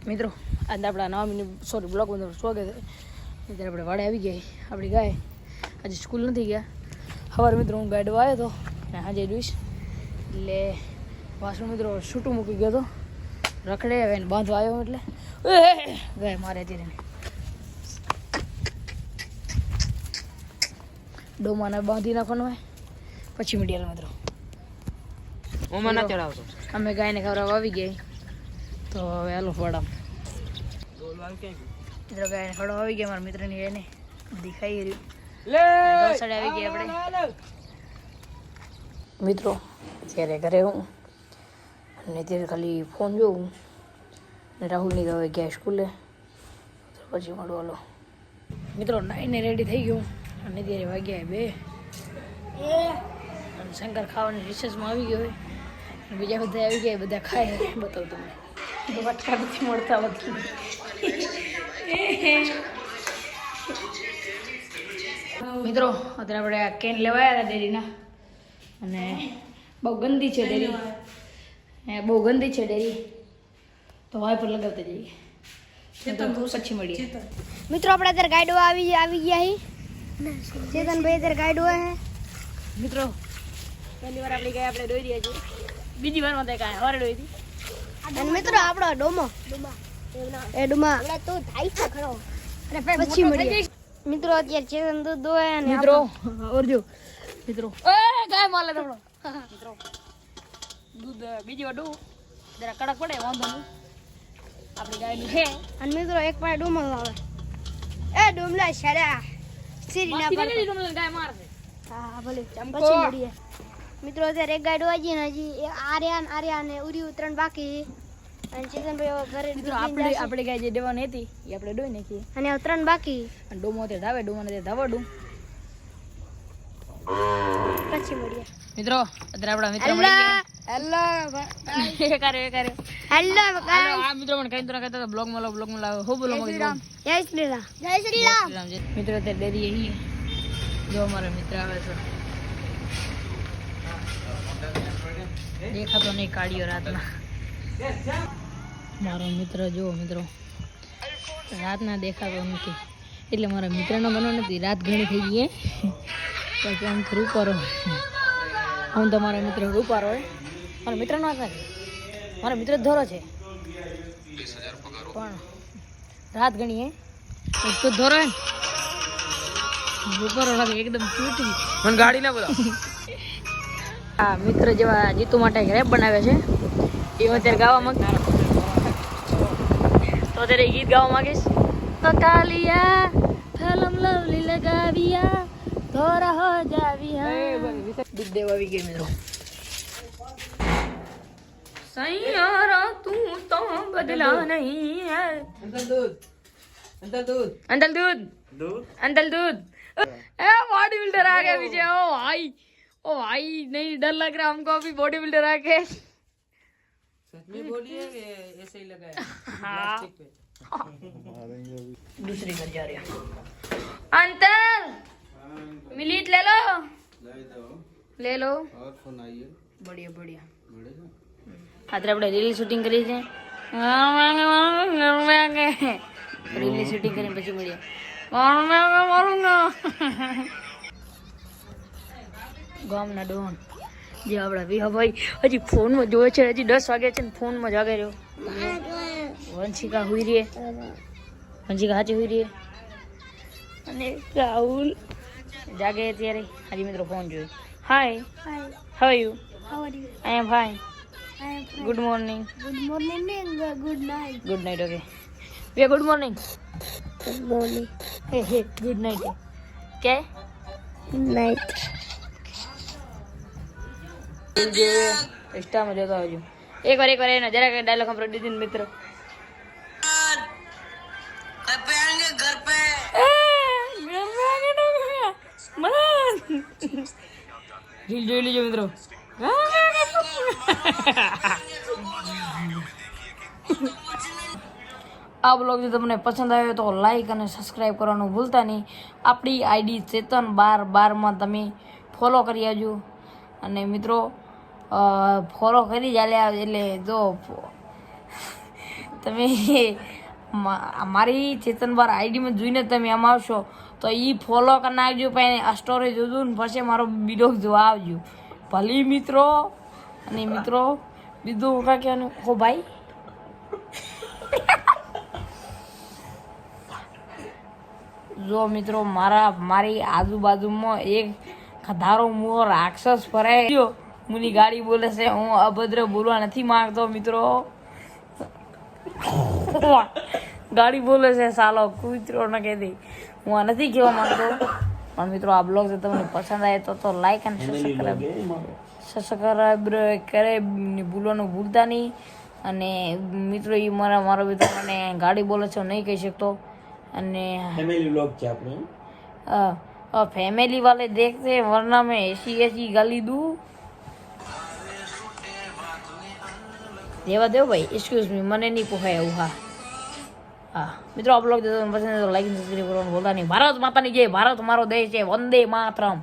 મિત્રો आज આપણા નવા મિનિટ સોરી બ્લોગ અંદર સ્વાગત છે. અત્યારે આપણે વાડે આવી ગયા. આપણી ગાય આજે સ્કૂલ નથી ગયા. સવારે મિત્રો હું ગાડવા આવ્યો હતો અને આજે જોઈશ એટલે પાછું મિત્રો છૂટું મૂકી ગયો હતો રખડે હવે એને બાંધવા આવ્યો એટલે ગાય મારે અત્યારે ડોમાને બાંધી નાખવાનું હોય પછી મીડિયા મિત્રો ઓમાં ના ચડાવતો અમે ગાયને ખવડાવવા આવી ગયા તો હવે હાલો ફોડા મિત્રો ગાયને ખવડાવવા આવી ગયા મારા મિત્રની ગાયને દેખાઈ રહ્યું ગૌશાળે આવી ગયા આપણે મિત્રો ત્યારે ઘરે હું અને ત્યારે ખાલી ફોન જોઉં ને રાહુલની હવે ગયા સ્કૂલે પછી મળું હાલો મિત્રો નાઈને રેડી થઈ ગયું અને ત્યારે વાગ્યા 2 અને શંકર ખાવાની રિસેસમાં આવી ગયો હોય બીજા બધા આવી ગયા બધા ખાય બતાવું તમને તો વટકા નથી મળતા બધું મિત્રો અત્યારે આપણે આ કેન લેવાયા હતા ડેરીના અને બહુ ગંદી છે ડેરી બહુ ગંદી છે ડેરી તો વાઈપર લગાવતા જઈએ પછી મળીએ મિત્રો આપણે અત્યારે ગાઈડો આવી ગયા હી ચેતનભાઈ અત્યારે ગાઈડો હે મિત્રો પહેલી વાર આપણી ગાય આપણે દોઈ રહ્યા છીએ બીજી વાર માં કાંઈ હવારે દોઈ હતી અને મિત્રો આપણો ડોમો એ ડોમા આપણે તો થાય છે ખરો અને પછી મળીએ મિત્રો અત્યારે ચેતન દૂધ દોય અને મિત્રો ઓરજો મિત્રો એ ગાય માલે તમણો મિત્રો દૂધ બીજી વાર દઉં જરા કડક પડે વાંધો નહીં આપણી ગાયનું છે અને મિત્રો એક પાય ડોમો આવે એ ડોમલા શરા સીરી ના પર ગાય મારશે હા ભલે પછી મળીએ મિત્રો અત્યારે એક ગાઈડ વાજી ને હજી આર્યા ને ઉર્યું 3 બાકી અને ચેતનભાઈ ઘરે મિત્રો આપણે ગાય જે દેવાની હતી એ આપણે દોઈ નાખી અને 3 બાકી અને ડોમો તે ધાવે ડોમાને તે ધાવડું પછી મળીએ મિત્રો અત્યારે આપણા મિત્ર મળી ગયા હેલો એ કરે હેલો આ મિત્રો મને કઈ તો કહેતા બ્લોગ માં લાવો હો બોલો મગજ જય શ્રી રામ મિત્રો અત્યારે ડેરી અહીં જો અમારા મિત્ર આવે છે દેખાતો નહીં કાઢ્યો રાતના મારો મિત્ર જો મિત્રો રાતના દેખાતો નથી એટલે મારા મિત્રનો બનો નથી રાત ઘણી થઈ ગઈ પછી આમ રૂપારો આમ તો મારા મિત્ર રૂપારો હોય મારા મિત્રનો હાથ નથી મારા મિત્ર ધોરો છે પણ રાત ઘણી હે તો ધોરો હે રૂપારો લાગે એકદમ તૂટી મને ગાડી ના બોલાવ આ મિત્ર જેવા જીતુ માટે રેપ બનાવે છે એ અત્યારે ગાવા માંગતા તો અત્યારે ગીત ગાવા માંગીશ તો કાલિયા ફલમ લવલી લગાવિયા ધોરા હો જાવિયા દૂધ દેવા આવી ગઈ મિત્રો સૈયારા તું તો બદલા નહીં હે अंदर दूध ए बॉडी बिल्डर आ गया पीछे ओ भाई नहीं डर लग रहा हमको अभी बॉडी बिल्डर आ के सच में बोलिए ऐसे ही लगा है हाँ दूसरी घर जा रहे अंकल मिलीट ले लो और फोन आइए बढ़िया आज આપણે રીલ શૂટિંગ કરી છે રીલની શૂટિંગ કરીને પછી મળીએ ગામના ડોન જે આપણા વિહાભાઈ હજી ફોનમાં જોવે છે હજી 10 વાગે છે ને ફોનમાં જાગે રહ્યો વંશિકા હુઈ રહી વંશિકા હાચી હુઈ રહી અને રાહુલ જાગે ત્યારે હજી મિત્રો ફોન જોયો hi how are you I am fine good morning good night okay वे good morning hey good night क्या નાઈટ इंस्टा में देखा हो एक बार ना जरा डायलॉग हम दीदी मित्र घर पे रील જોઈ લીજો મિત્રો આ બ્લોગ જો તમને પસંદ આવ્યો તો લાઈક અને સબસ્ક્રાઇબ કરવાનું ભૂલતા નહીં આપણી આઈડી ચેતન 12 માં તમે ફોલો કરી આવજો અને મિત્રો ફોલો કરી જ આલ્યા એટલે જો તમે મારી ચેતનબાર આઈડીમાં જોઈને તમે આમ આવશો તો એ ફોલો કરી નાખજો, પછી આ સ્ટોરી જોજો ને પછી મારો વિડીયો જોવા આવજો ભલી મિત્રો. અને મિત્રો બીજું કાં કહેવાનું હો ભાઈ, જો મિત્રો મારી આજુબાજુમાં એક ખધારો મુઓ રાક્ષસ ફરાય ગયો. મુની ગાડી બોલે છે, હું અભદ્ર બોલવા નથી માંગતો મિત્રો. ગાડી બોલે છે સાલો કૂતરો ન કહી દે, હું આ નથી કહેવા માંગતો. પણ મિત્રો આ બ્લોગ જો તમને પસંદ આવે તો લાઈક અને સબસ્ક્રાઈબ કરે ભૂલવાનું ભૂલતા નહીં. અને મિત્રો એ મારો મિત્રો મને ગાડી બોલે છે નહીં કહી શકતો. અને फैमिली व्लॉग છે આપણે फैमिली वाले देखते वरना मैं ऐसी गाली दूं. देवा देव भाई एक्सक्यूज मी, મને નહીં પોહાય એવું. હા મિત્રો આ બ્લોગ જો તમને પસંદ આવે તો લાઈક અને સબસ્ક્રાઈબ કરવાનું ભૂલતા નહીં. ભારત માતાની જય, ભારત મારો દેશ છે, વંદે માતરમ.